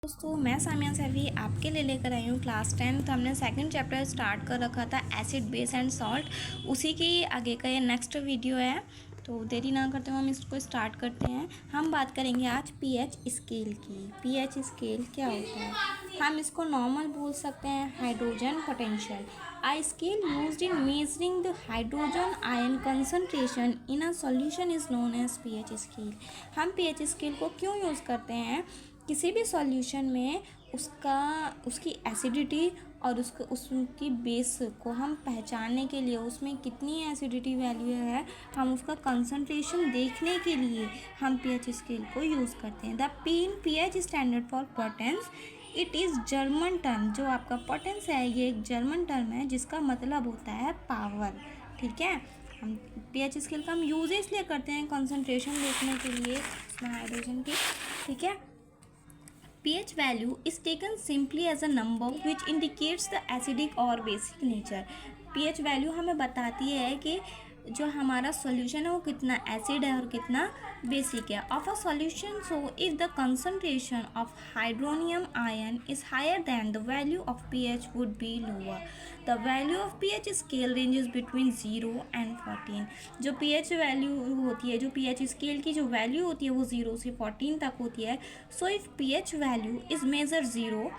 दोस्तों मैं सामिया सैफी आपके लिए लेकर आई हूँ क्लास 10। हमने सेकंड चैप्टर स्टार्ट कर रखा था एसिड बेस एंड सॉल्ट, उसी की आगे का ये नेक्स्ट वीडियो है। तो देरी ना करते हुए हम इसको स्टार्ट करते हैं। हम बात करेंगे आज पीएच स्केल की। पीएच स्केल क्या होता है? हम इसको नॉर्मल बोल सकते हैं, hydrogen potential. A scale used in measuring the hydrogen ion concentration in a solution is known as pH scale. हम पीएच स्केल को क्यों यूज़ करते हैं? किसी भी सॉल्यूशन में उसकी एसिडिटी और उसकी बेस को हम पहचानने के लिए, उसमें कितनी एसिडिटी वैल्यू है, हम उसका कंसंट्रेशन देखने के लिए हम पीएच स्केल को यूज़ करते हैं। The pH standard for potence, it is German term. जो आपका पोटेंस है ये एक जर्मन टर्म है जिसका मतलब होता है पावर। ठीक है, हम पीएच स्केल का हम यूज़ इसलिए करते हैं कंसंट्रेशन देखने के लिए उसमें हाइड्रोजन की। ठीक है, pH value is taken simply as a number which indicates the acidic or basic nature. pH value हमें बताती है कि जो हमारा सॉल्यूशन है वो कितना एसिड है और कितना बेसिक है of a solution. So if the concentration of hydronium ion is higher than the value of pH would be lower. The value of pH scale ranges between 0 and 14। जो pH value होती है, जो pH scale की जो value होती है वो 0 से 14 तक होती है। So if pH value is measure 0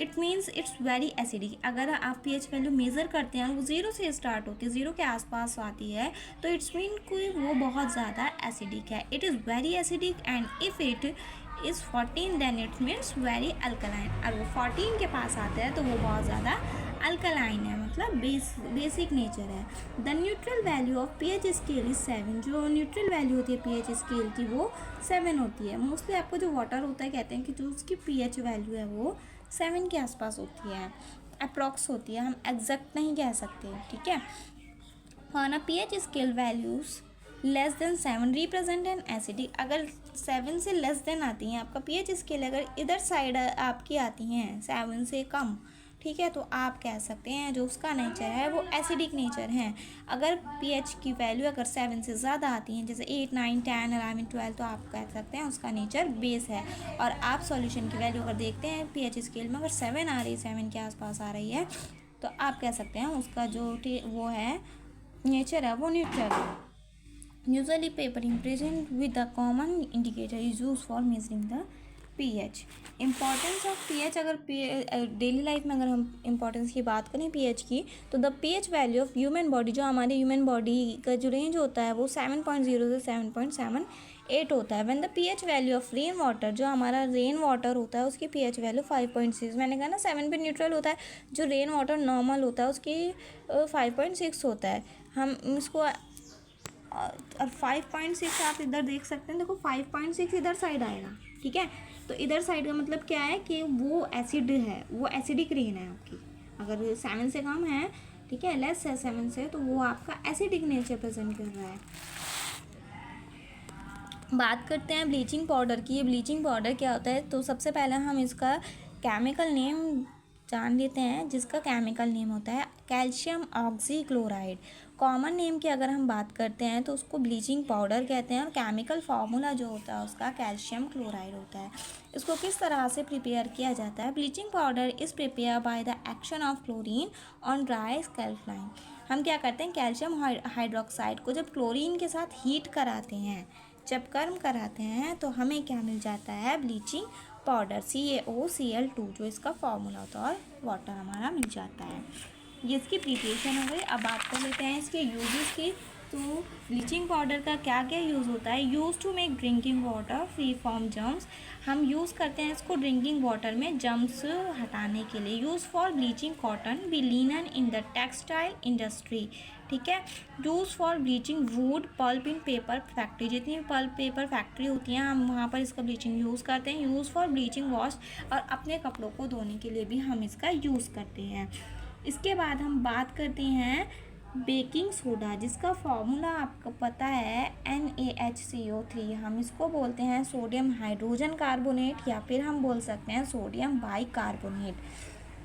it means it's very acidic. अगर आप pH वैल्यू मेज़र करते हैं वो 0 से स्टार्ट होती है, 0 के आसपास आती है, तो इट्स मीन कोई वो बहुत ज़्यादा एसिडिक है। It is very acidic and if it is 14 then it means very alkaline. और वो 14 के पास आता है तो वो बहुत ज़्यादा अल्कलाइन है, मतलब बेसिक नेचर है। The neutral value of pH scale is 7। जो न्यूट्रल वैल्यू होती है pH स्केल की वो 7 होती है। मोस्टली आपको जो वाटर होता है कहते हैं कि जो उसकी pH वैल्यू है वो 7 के आसपास होती है, अप्रॉक्स होती है, हम एग्जैक्ट नहीं कह सकते। ठीक है, on a pH scale values less than 7 represent an acidic. अगर 7 से लेस देन आती हैं आपका pH स्केल, अगर इधर साइड आपकी आती हैं 7 से कम, ठीक है, तो आप कह सकते हैं जो उसका नेचर है वो एसिडिक नेचर है। अगर pH की वैल्यू अगर 7 से ज़्यादा आती हैं, जैसे 8, 9, 10, 11, 12, तो आप कह सकते हैं उसका नेचर बेस है। और आप सॉल्यूशन की वैल्यू अगर देखते हैं pH स्केल में, अगर 7 आ रही है, 7 के आसपास आ रही है, तो आप कह सकते हैं उसका जो वो है नेचर है वो न्यूट्रल है। Usually paper present with the common indicator is use for measuring the pH। Importance of pH, अगर डेली लाइफ में अगर हम इम्पॉर्टेंस की बात करें pH की, तो the pH value of human body, जो हमारी ह्यूमन बॉडी का जो रेंज होता है वो 7.0 से 7.78 होता है। When the pH value of rain water, जो हमारा रेन वाटर होता है उसकी pH वैल्यू 5.6, मैंने कहा ना 7 पे न्यूट्रल होता है, जो रेन वाटर नॉर्मल होता है उसकी 5.6 होता है। हम इसको और 5.6 आप इधर देख सकते हैं, देखो 5.6 इधर साइड आएगा। ठीक है, तो इधर साइड का मतलब क्या है कि वो एसिड है, वो एसिडिक रेन है आपकी। अगर 7 से कम है, ठीक है, लेस है 7 से, तो वो आपका एसिडिक नेचर प्रेजेंट कर रहा है। बात करते हैं ब्लीचिंग पाउडर की। ये ब्लीचिंग पाउडर क्या होता है, तो सबसे पहले हम इसका केमिकल नेम जान लेते हैं, जिसका केमिकल नेम होता है कैल्शियम ऑक्सीक्लोराइड। कॉमन नेम की अगर हम बात करते हैं तो उसको ब्लीचिंग पाउडर कहते हैं, और केमिकल फार्मूला जो होता है उसका कैल्शियम क्लोराइड होता है। इसको किस तरह से प्रिपेयर किया जाता है? Bleaching powder is prepare by the action of chlorine on dry slaked lime. हम क्या करते हैं, कैल्शियम हाइड्रोक्साइड को जब क्लोरीन के साथ हीट कराते हैं, जब गर्म कराते हैं, तो हमें क्या मिल जाता है? ब्लीचिंग पाउडर, CaOCl2, जो इसका फॉर्मूला होता है, और वाटर हमारा मिल जाता है। ये इसकी प्रिपरेशन हो गई। अब बात कर लेते हैं इसके यूजेस की। तो ब्लीचिंग पाउडर का क्या क्या यूज़ होता है? Use to make drinking water free from germs. हम यूज़ करते हैं इसको ड्रिंकिंग वाटर में जर्म्स हटाने के लिए। Use for bleaching cotton be linen in the textile industry. ठीक है, use for bleaching wood pulp in paper factory. जितनी पल्प पेपर फैक्ट्री होती हैं हम वहाँ पर इसका ब्लीचिंग यूज़ करते हैं। यूज़ फॉर ब्लीचिंग वॉश, और अपने कपड़ों को धोने के लिए भी हम इसका यूज़ करते हैं। इसके बाद हम बात करते हैं बेकिंग सोडा, जिसका फॉर्मूला आपको पता है NaHCO3। हम इसको बोलते हैं सोडियम हाइड्रोजन कार्बोनेट, या फिर हम बोल सकते हैं सोडियम बाइकार्बोनेट।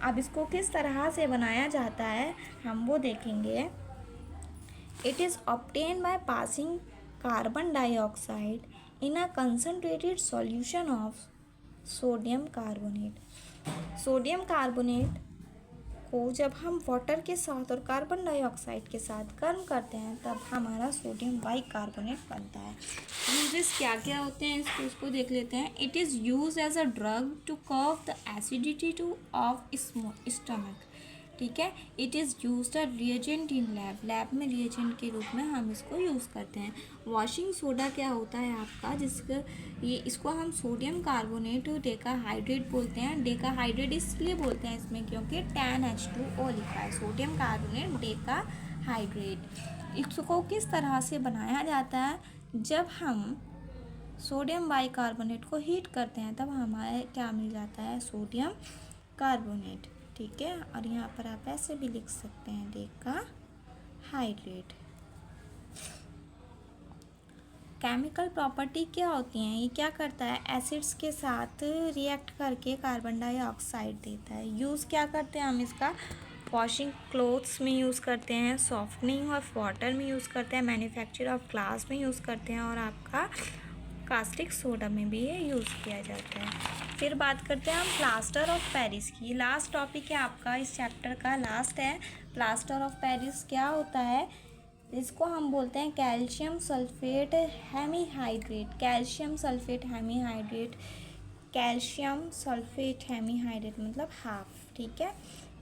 अब इसको किस तरह से बनाया जाता है हम वो देखेंगे। It is obtain by passing carbon dioxide in a concentrated solution of sodium carbonate. Sodium carbonate को जब हम वाटर के साथ और कार्बन डाइऑक्साइड के साथ गर्म करते हैं तब हमारा सोडियम बाइकार्बोनेट बनता है। यूजेस क्या क्या होते हैं इसको देख लेते हैं। It is use as a drug to curb the acidity to of stomach, ठीक है। It is use a reagent in lab, lab में रिएजेंट के रूप में हम इसको यूज़ करते हैं। वॉशिंग सोडा क्या होता है आपका, इसको हम सोडियम कार्बोनेट डेकाहाइड्रेट बोलते हैं। डेकाहाइड्रेट इसलिए बोलते हैं इसमें क्योंकि TnH2O लिखा है, सोडियम कार्बोनेट डेकाहाइड्रेट। इसको किस तरह से बनाया जाता है, जब हम सोडियम बाइकार्बोनेट को हीट करते हैं तब हमारे क्या मिल जाता है, सोडियम कार्बोनेट, ठीक है। और यहाँ पर आप ऐसे भी लिख सकते हैं डेकाहाइड्रेट। केमिकल प्रॉपर्टी क्या होती हैं, ये क्या करता है, एसिड्स के साथ रिएक्ट करके कार्बन डाइऑक्साइड देता है। यूज़ क्या करते हैं हम इसका, वॉशिंग क्लोथ्स में यूज़ करते हैं, सॉफ्टनिंग ऑफ वाटर में यूज़ करते हैं, मैन्युफैक्चर ऑफ ग्लास में यूज़ करते हैं, और आपका कास्टिक सोडा में भी ये यूज़ किया जाता है। फिर बात करते हैं हम प्लास्टर ऑफ पेरिस की। लास्ट टॉपिक है आपका इस चैप्टर का, लास्ट है। प्लास्टर ऑफ पेरिस क्या होता है, इसको हम बोलते हैं calcium sulphate hemihydrate. Calcium sulphate hemihydrate, calcium sulphate hemihydrate मतलब हाफ, ठीक है।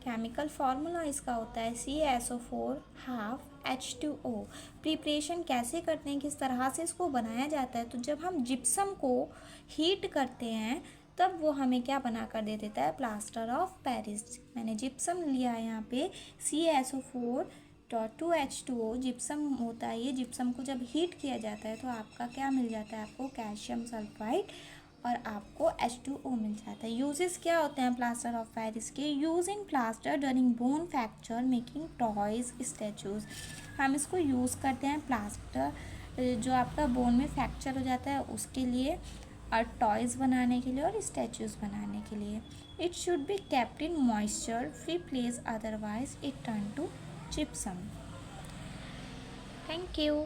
केमिकल फार्मूला इसका होता है CaSO4 हाफ H2O। प्रिपरेशन कैसे करते हैं, किस तरह से इसको बनाया जाता है, तो जब हम जिप्सम को हीट करते हैं तब वो हमें क्या बना कर दे देता है, प्लास्टर ऑफ पेरिस। मैंने जिप्सम लिया है यहाँ पे CaSO4.2H2O जिप्सम होता है। ये जिप्सम को जब हीट किया जाता है तो आपका क्या मिल जाता है, आपको कैल्शियम सल्फाइड और आपको H2O मिल जाता है। यूजेस क्या होते हैं प्लास्टर ऑफ पेरिस के, use in plaster during bone fracture making toys statues. हम इसको यूज़ करते हैं प्लास्टर जो आपका बोन में फ्रैक्चर हो जाता है उसके लिए, और टॉयज़ बनाने के लिए और स्टैचूज़ बनाने के लिए। It should be kept in moisture free place, otherwise it turn to gypsum. Thank you.